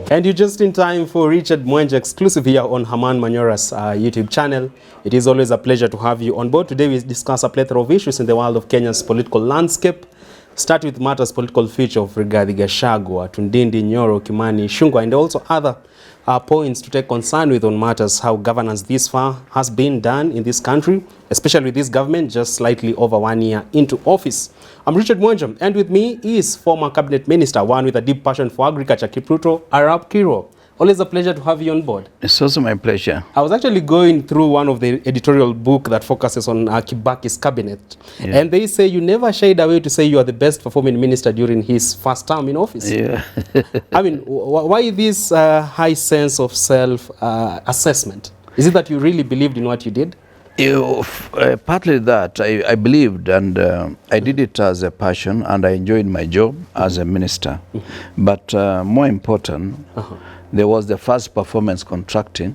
And you're just in time for Richard Mwenje exclusive here on Herman Manyora's YouTube channel. It is always a pleasure to have you on board. Today we discuss a plethora of issues in the world of Kenya's political landscape. Start with matters political future of Rigathi, Gachagua, Tundindi, Nyoro, Kimani, Shungwa, and also other points to take concern with on matters how governance this far has been done in this country, especially with this government just slightly over 1 year into office. I'm Richard Mwenje, and with me is former cabinet minister, one with a deep passion for agriculture, Ruto, Arab Kiro. Always a pleasure to have you on board. It's also my pleasure. I was actually going through one of the editorial book that focuses on Kibaki's cabinet. Yeah. And they say you never shied away to say you are the best performing minister during his first term in office. Yeah. I mean, why this high sense of self-assessment? Is it that you really believed in what you did? Partly that. I believed, and I did it as a passion, and I enjoyed my job as a minister. But more important, there was the first performance contracting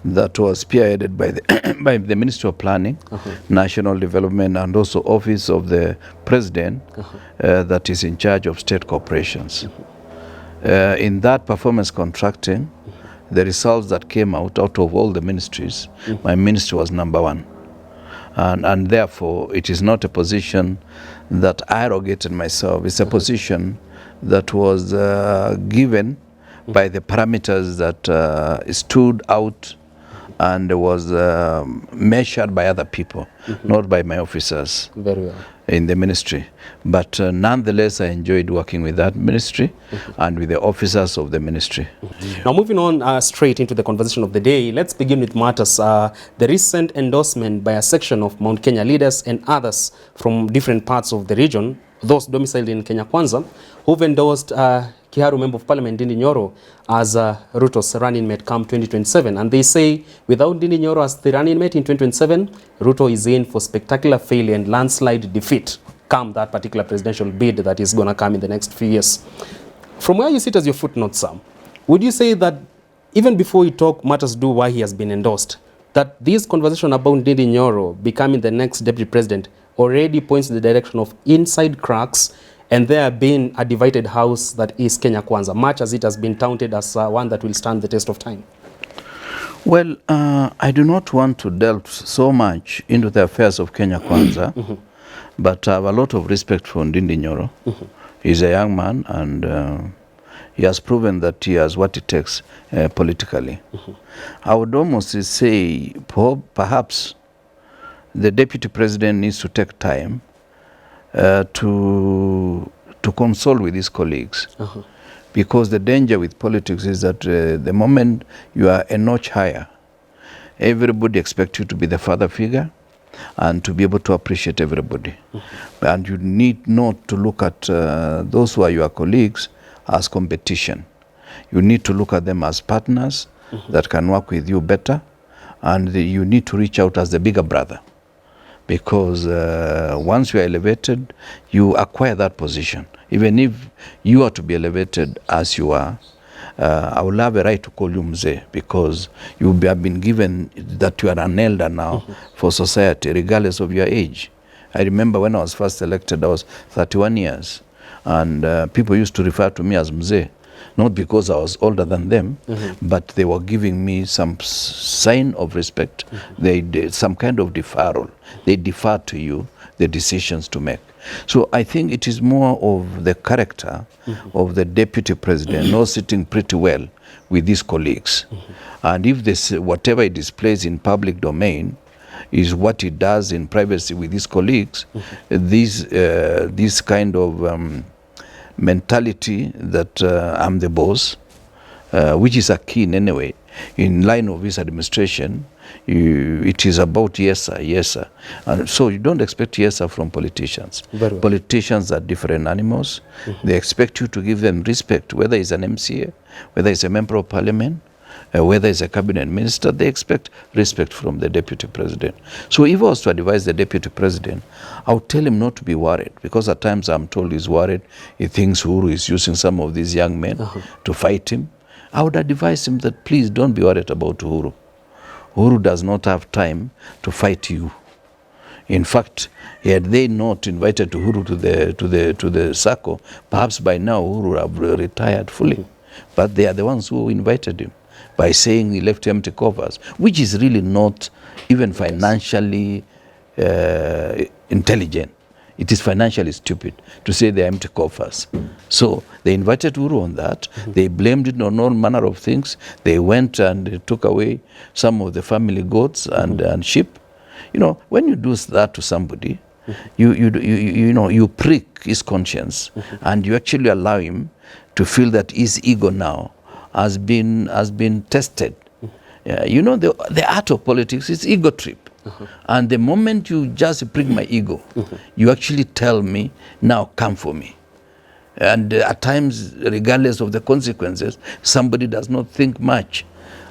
that was spearheaded by the, by the Ministry of Planning, National Development, and also Office of the President that is in charge of state corporations. In that performance contracting, the results that came out of all the ministries, my ministry was #1. And therefore, it is not a position that I arrogated myself. It's a position that was given by the parameters that stood out and was measured by other people, not by my officers. Very well. In the ministry. But nonetheless, I enjoyed working with that ministry and with the officers of the ministry. Now, moving on straight into the conversation of the day, let's begin with matters. The recent endorsement by a section of Mount Kenya leaders and others from different parts of the region, those domiciled in Kenya Kwanza, who've endorsed Kiharu Member of Parliament Ndindi Nyoro as Ruto's running mate come 2027. And they say without Ndindi Nyoro as the running mate in 2027, Ruto is in for spectacular failure and landslide defeat come that particular presidential bid that is going to come in the next few years. From where you sit as your footnote, Sam, would you say that even before you talk matters do why he has been endorsed, that this conversation about Ndindi Nyoro becoming the next deputy president already points in the direction of inside cracks and there being a divided house that is Kenya Kwanza, much as it has been touted as one that will stand the test of time? Well, I do not want to delve so much into the affairs of Kenya Kwanza, but I have a lot of respect for Ndindi Nyoro. He's a young man, and he has proven that he has what it takes politically. I would almost say perhaps the deputy president needs to take time to consult with his colleagues, because the danger with politics is that the moment you are a notch higher, everybody expects you to be the father figure and to be able to appreciate everybody. And you need not to look at those who are your colleagues as competition. You need to look at them as partners that can work with you better, and you need to reach out as the bigger brother. Because once you are elevated, you acquire that position. Even if you are to be elevated as you are, I will have a right to call you Mzee, because you have been given that you are an elder now for society, regardless of your age. I remember when I was first elected, I was 31 years, and people used to refer to me as Mzee. Not because I was older than them, but they were giving me some sign of respect. They did some kind of deferral. They defer to you the decisions to make. So I think it is more of the character of the deputy president, not sitting pretty well with his colleagues. And if this, whatever he displays in public domain is what he does in privacy with his colleagues, this kind of mentality that I'm the boss, which is a key in any way. In line of his administration, it is about yes sir, yes sir. And so you don't expect yes sir from politicians. Well. Politicians are different animals. They expect you to give them respect, whether it's an MCA, whether it's a member of parliament, whether it's a cabinet minister. They expect respect from the deputy president. So if I was to advise the deputy president, I would tell him not to be worried, because at times I'm told he's worried. He thinks Uhuru is using some of these young men to fight him. I would advise him that please don't be worried about Uhuru. Uhuru does not have time to fight you. In fact, had they not invited Uhuru to the circle, perhaps by now Uhuru would have retired fully. But they are the ones who invited him by saying he left empty coffers, which is really not even financially intelligent. It is financially stupid to say they are empty coffers. So they invited Uhuru on that. They blamed it on all manner of things. They went and took away some of the family goats and sheep. You know, when you do that to somebody, you prick his conscience, and you actually allow him to feel that his ego now has been tested. You know, the art of politics is ego trip. And the moment you just prick my ego, you actually tell me, now come for me. And at times, regardless of the consequences, somebody does not think much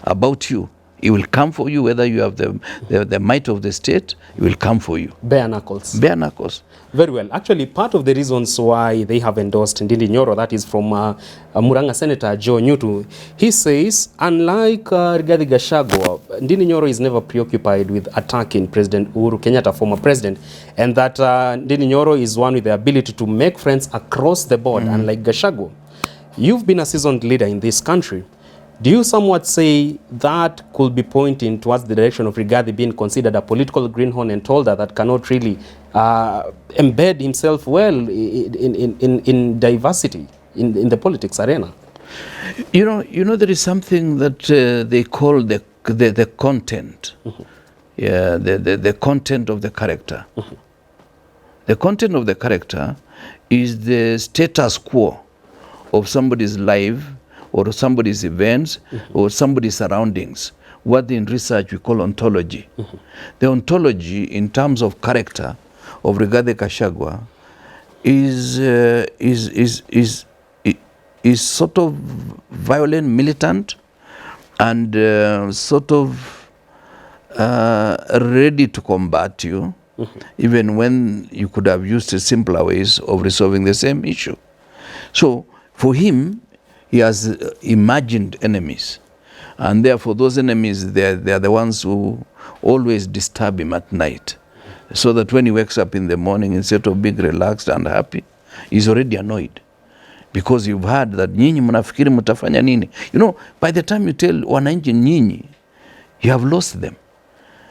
about you. He will come for you, whether you have the might of the state, he will come for you. Bare knuckles. Bare knuckles. Very well. Actually, part of the reasons why they have endorsed Ndindi Nyoro, that is from Muranga Senator Joe Nyutu, he says, unlike Rigathi Gachagua, Ndindi Nyoro is never preoccupied with attacking President Uhuru Kenyatta, former president, and that Ndindi Nyoro is one with the ability to make friends across the board, unlike Gachagua. You've been a seasoned leader in this country. Do you somewhat say that could be pointing towards the direction of Rigathi being considered a political greenhorn and Tolda that cannot really embed himself well in diversity in the politics arena? You know, there is something that they call the content. Yeah, the content of the character. The content of the character is the status quo of somebody's life, or somebody's events, or somebody's surroundings, what in research we call ontology. The ontology in terms of character of Rigathi Gachagua is sort of violent, militant, and sort of ready to combat you, even when you could have used simpler ways of resolving the same issue. So for him, he has imagined enemies, and therefore those enemies, they are the ones who always disturb him at night, so that when he wakes up in the morning, instead of being relaxed and happy, he's already annoyed, because you've heard that nyinyi mnafikiri mtafanya nini. You know, by the time you tell wananchi nyinyi, you have lost them.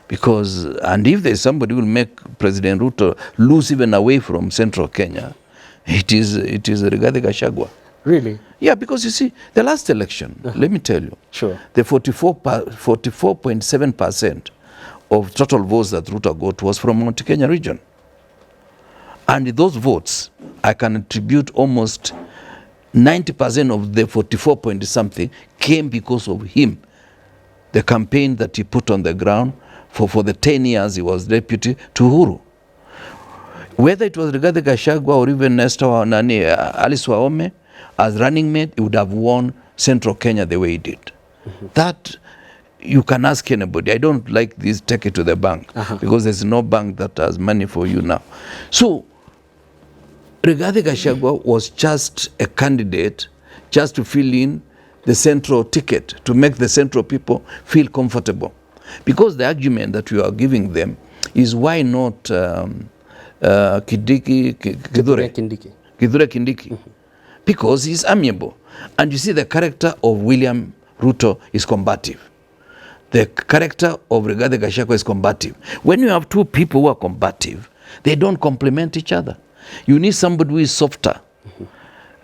Because, and if there's somebody who will make President Ruto lose even away from central Kenya, it is Rigathi Gachagua. Really? Yeah, because you see, the last election, let me tell you, sure, the 44.7% of total votes that Ruto got was from Mount Kenya region. And those votes, I can attribute almost 90% of the 44 point something came because of him. The campaign that he put on the ground for the 10 years he was deputy to Uhuru. Whether it was Rigathi Gachagua or even Alice Wahome, as running mate, he would have won Central Kenya the way he did. That you can ask anybody. I don't like this take it to the bank, because there's no bank that has money for you now. So Rigathi Gachagua was just a candidate just to fill in the central ticket, to make the central people feel comfortable. Because the argument that you are giving them is, why not Kithure Kindiki? Because he's amiable. And you see, the character of William Ruto is combative. The character of Rigathi Gachagua is combative. When you have two people who are combative, they don't complement each other. You need somebody who is softer,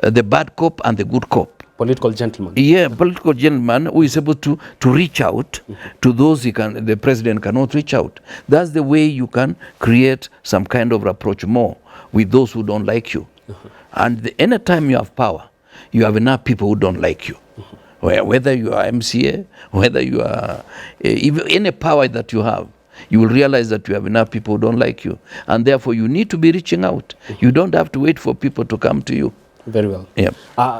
the bad cop and the good cop. Political gentleman. Yeah, political gentleman who is able to reach out to those the president cannot reach out. That's the way you can create some kind of rapprochement with those who don't like you. And anytime you have power, you have enough people who don't like you. Whether you are MCA, whether you are even any power that you have, you will realize that you have enough people who don't like you. And therefore you need to be reaching out. You don't have to wait for people to come to you. Very well. Yeah.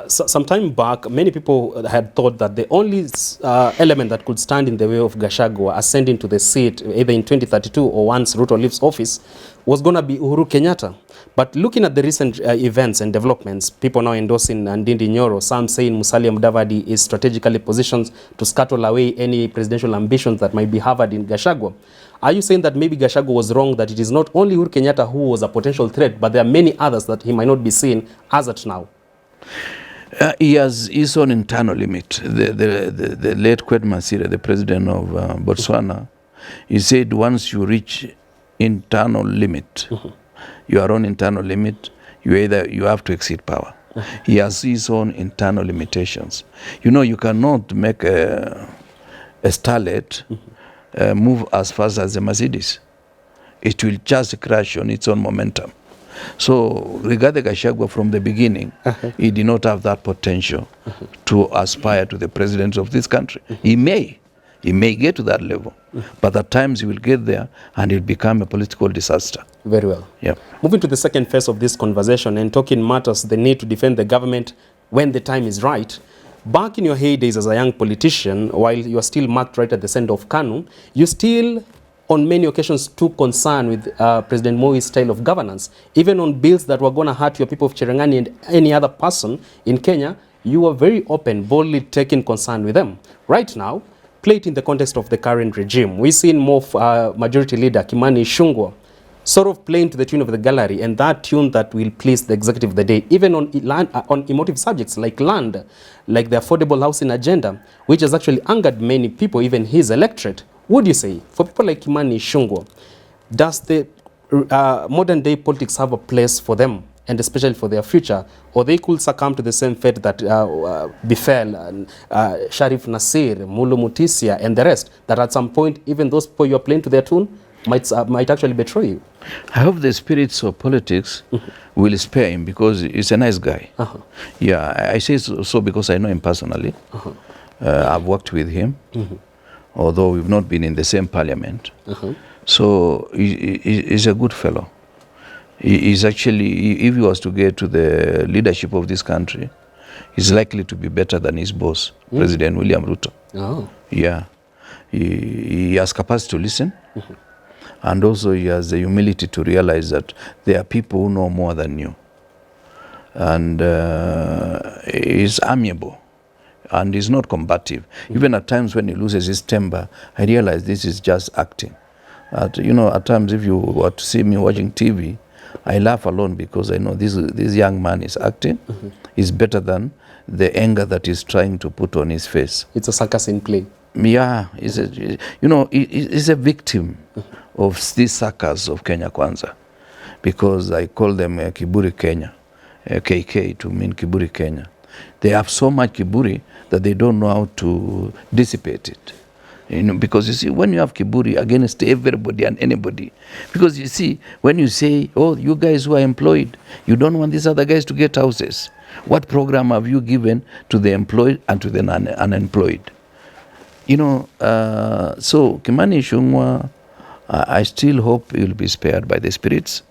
Some time back, many people had thought that the only element that could stand in the way of Gachagua ascending to the seat, either in 2032 or once Ruto leaves office, was going to be Uhuru Kenyatta. But looking at the recent events and developments, people now endorsing Ndindi Nyoro, some saying Musalia Mudavadi is strategically positioned to scuttle away any presidential ambitions that might be harbored in Gachagua. Are you saying that maybe Gachagua was wrong, that it is not only Uhuru Kenyatta who was a potential threat, but there are many others that he might not be seeing as at now? He has his own internal limit. The late Kwet Masire, the president of Botswana, he said once you reach internal limit, your own internal limit, you have to exceed power. He has his own internal limitations. You know, you cannot make a starlet move as fast as a Mercedes. It will just crash on its own momentum. So Rigathi Gachagua from the beginning, he did not have that potential to aspire to the president of this country. He may get to that level, but at times he will get there and it will become a political disaster. Very well. Yeah. Moving to the second phase of this conversation and talking matters, the need to defend the government when the time is right. Back in your heydays as a young politician, while you are still marked right at the center of Kanu, you still on many occasions took concern with President Moi's style of governance. Even on bills that were going to hurt your people of Cherangani and any other person in Kenya, you were very open, boldly taking concern with them. Right now, play it in the context of the current regime. We've seen more majority leader Kimani Ichung'wah sort of playing to the tune of the gallery, and that tune that will please the executive of the day, even on emotive subjects like land, like the affordable housing agenda, which has actually angered many people, even his electorate. Would you say, for people like Kimani Ichung'wah, does the modern day politics have a place for them, and especially for their future, or they could succumb to the same fate that befell Sharif Nasir, Mulu Mutisia, and the rest, that at some point, even those people you are playing to their tune might actually betray you? I hope the spirits of politics will spare him, because he's a nice guy. Yeah, I say so because I know him personally. I've worked with him. Although we've not been in the same parliament. So he's a good fellow. He's actually, if he was to get to the leadership of this country, he's likely to be better than his boss, President William Ruto. Yeah. He has capacity to listen, and also he has the humility to realize that there are people who know more than you. And he's amiable. And he's not combative. Even at times when he loses his temper, I realize this is just acting. You know, at times if you were to see me watching TV, I laugh alone because I know this young man is acting. Is better than the anger that he's trying to put on his face. It's a circus in play. Yeah, he's a victim of these circus of Kenya Kwanza, because I call them Kiburi Kenya, KK to mean Kiburi Kenya. They have so much kiburi that they don't know how to dissipate it. You know, because you see, when you have kiburi against everybody and anybody, because you see, when you say, oh, you guys who are employed, you don't want these other guys to get houses. What program have you given to the employed and to the unemployed? You know, so Kimani Ichung'wah, I still hope he will be spared by the spirits,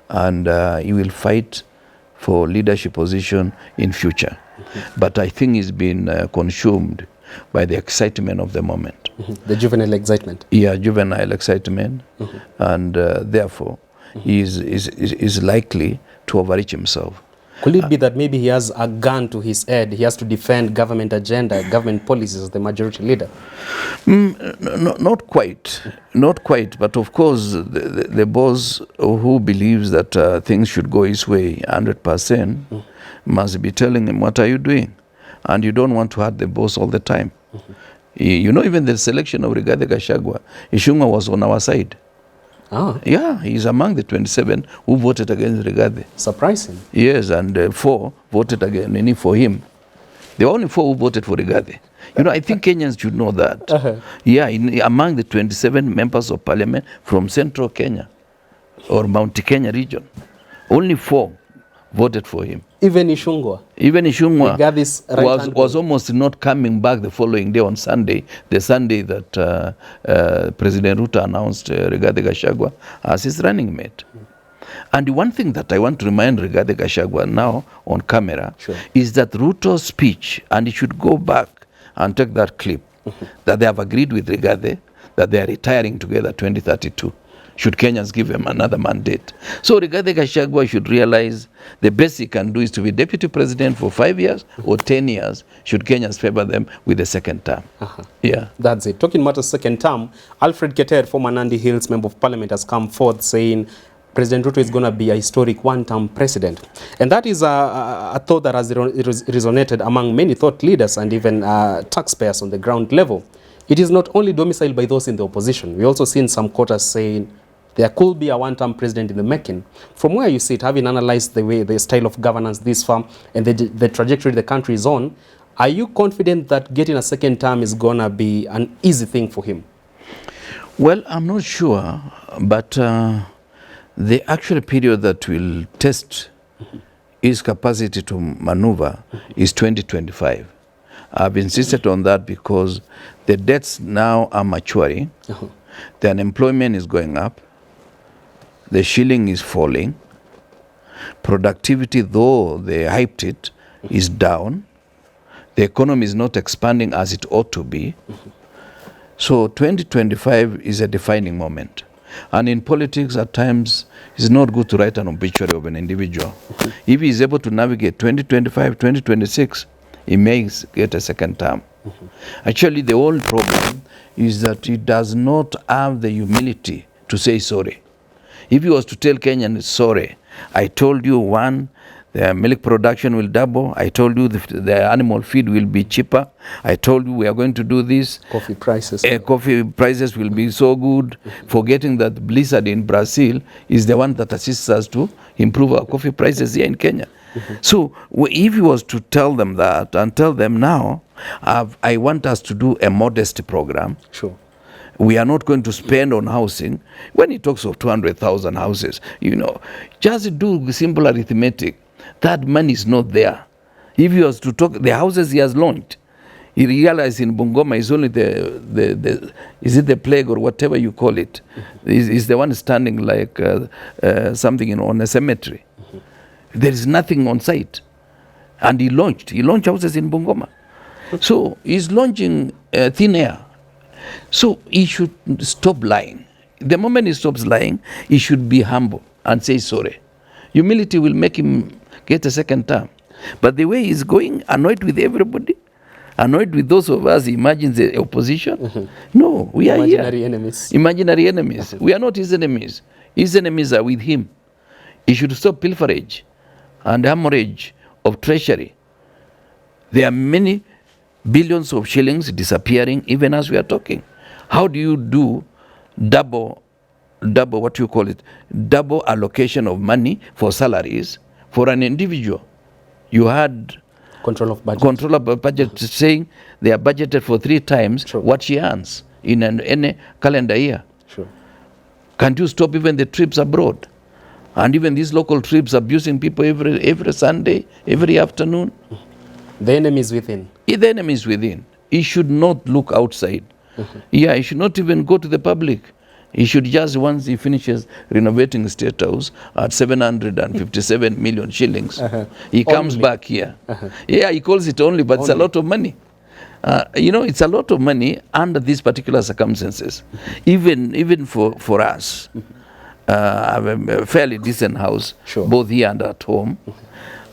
and he will fight for leadership position in future. But I think he's been consumed by the excitement of the moment. The juvenile excitement. Yeah, juvenile excitement. And therefore, he is likely to overreach himself. Could it be that maybe he has a gun to his head? He has to defend government agenda, government policies as the majority leader? Not quite. Not quite. But of course, the boss who believes that things should go his way 100% must be telling him, what are you doing? And you don't want to hurt the boss all the time. You know, even the selection of Rigathi Gachagua, Ichung'wah was on our side. Yeah, he's among the 27 who voted against Rigathi. Surprising. Yes, and 4 voted again for him. There were only 4 who voted for Rigathi. You know, I think Kenyans should know that. Yeah, among the 27 members of parliament from central Kenya or Mount Kenya region, only 4 voted for him. Even Ichung'wah? Even Ichung'wah was almost not coming back the following day on Sunday, the Sunday that President Ruto announced Rigathi Gachagua as his running mate. And one thing that I want to remind Rigathi Gachagua now on camera is that Ruto's speech, and he should go back and take that clip, that they have agreed with Rigathi that they are retiring together 2032. Should Kenyans give him another mandate. So Rigathi Gachagua should realize the best he can do is to be deputy president for 5 years or 10 years, should Kenyans favor them with the second term. Yeah. That's it. Talking about the second term, Alfred Keter, former Nandi Hills Member of Parliament, has come forth saying President Ruto is going to be a historic one-term president. And that is a thought that has resonated among many thought leaders and even taxpayers on the ground level. It is not only domiciled by those in the opposition. We also seen some quarters saying there could be a one-term president in the making. From where you sit, having analyzed the style of governance this far and the trajectory the country is on, are you confident that getting a second term is going to be an easy thing for him? Well, I'm not sure, but the actual period that will test his capacity to maneuver is 2025. I've insisted on that because the debts now are maturing, the unemployment is going up, the shilling is falling, productivity, though they hyped it, is down, the economy is not expanding as it ought to be. So 2025 is a defining moment. And in politics, at times, it's not good to write an obituary of an individual. If he is able to navigate 2025, 2026, he may get a second term. Actually, the whole problem is that he does not have the humility to say sorry. If he was to tell Kenyans, sorry, I told you, one, the milk production will double. I told you the animal feed will be cheaper. I told you we are going to do this. Coffee prices. Coffee prices will be so good. Forgetting that blizzard in Brazil is the one that assists us to improve our coffee prices here in Kenya. So if he was to tell them that and tell them now, I want us to do a modest program. Sure. We are not going to spend on housing. When he talks of 200,000 houses, just do simple arithmetic. That money is not there. If he was to talk, the houses he has launched, he realized in Bungoma is only is it the plague or whatever you call it, is the one standing like something on a cemetery. There is nothing on site. And he launched houses in Bungoma. So he's launching thin air. So he should stop lying. The moment he stops lying, he should be humble and say sorry. Humility will make him get a second term. But the way he's going, annoyed with everybody, annoyed with those of us, he imagines the opposition. No, we are Imaginary here. enemies. Imaginary enemies. We are not his enemies. His enemies are with him. He should stop pilferage and hemorrhage of treasury. There are many billions of shillings disappearing even as we are talking. How do you do double allocation of money for salaries for an individual? You had control of budget saying they are budgeted for 3 times what she earns in any calendar year. Sure. Can't you stop even the trips abroad? And even these local trips abusing people every Sunday, every afternoon. The enemy is within. The enemy is within. He should not look outside. He should not even go to the public. He should just, once he finishes renovating the State House at 757 million shillings, he comes back here. Yeah, he calls it only, but it's a lot of money. It's a lot of money under these particular circumstances. Even for us, I have a fairly decent house, both here and at home.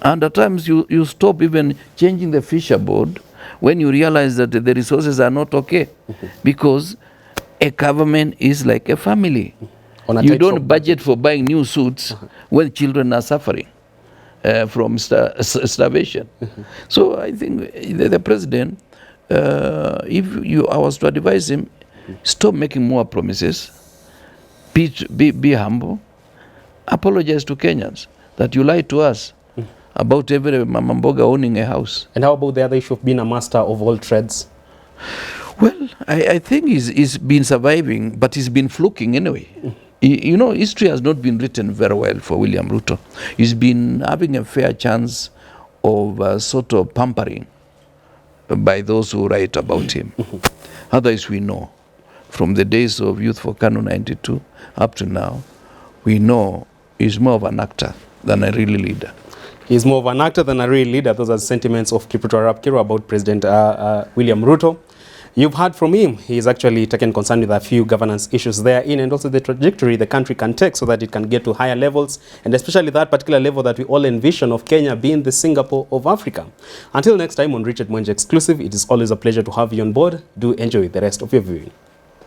And at times you stop even changing the fisher board when you realize that the resources are not okay. Because a government is like a family. You don't budget for buying new suits when children are suffering from starvation. So I think the president, if I was to advise him, stop making more promises, be humble, apologize to Kenyans that you lied to us about every mamamboga owning a house. And how about the other issue of being a master of all trades? Well, I think he's been surviving, but he's been fluking anyway. History has not been written very well for William Ruto. He's been having a fair chance of sort of pampering by those who write about him. Otherwise, we know, from the days of Youth for Kanu 92 up to now, we know he's more of an actor than a real leader. He's more of an actor than a real leader. Those are the sentiments of Kipruto Arap Kiru about President William Ruto. You've heard from him. He's actually taken concern with a few governance issues therein, and also the trajectory the country can take so that it can get to higher levels, and especially that particular level that we all envision of Kenya being the Singapore of Africa. Until next time on Richard Mwenje Exclusive, it is always a pleasure to have you on board. Do enjoy the rest of your viewing.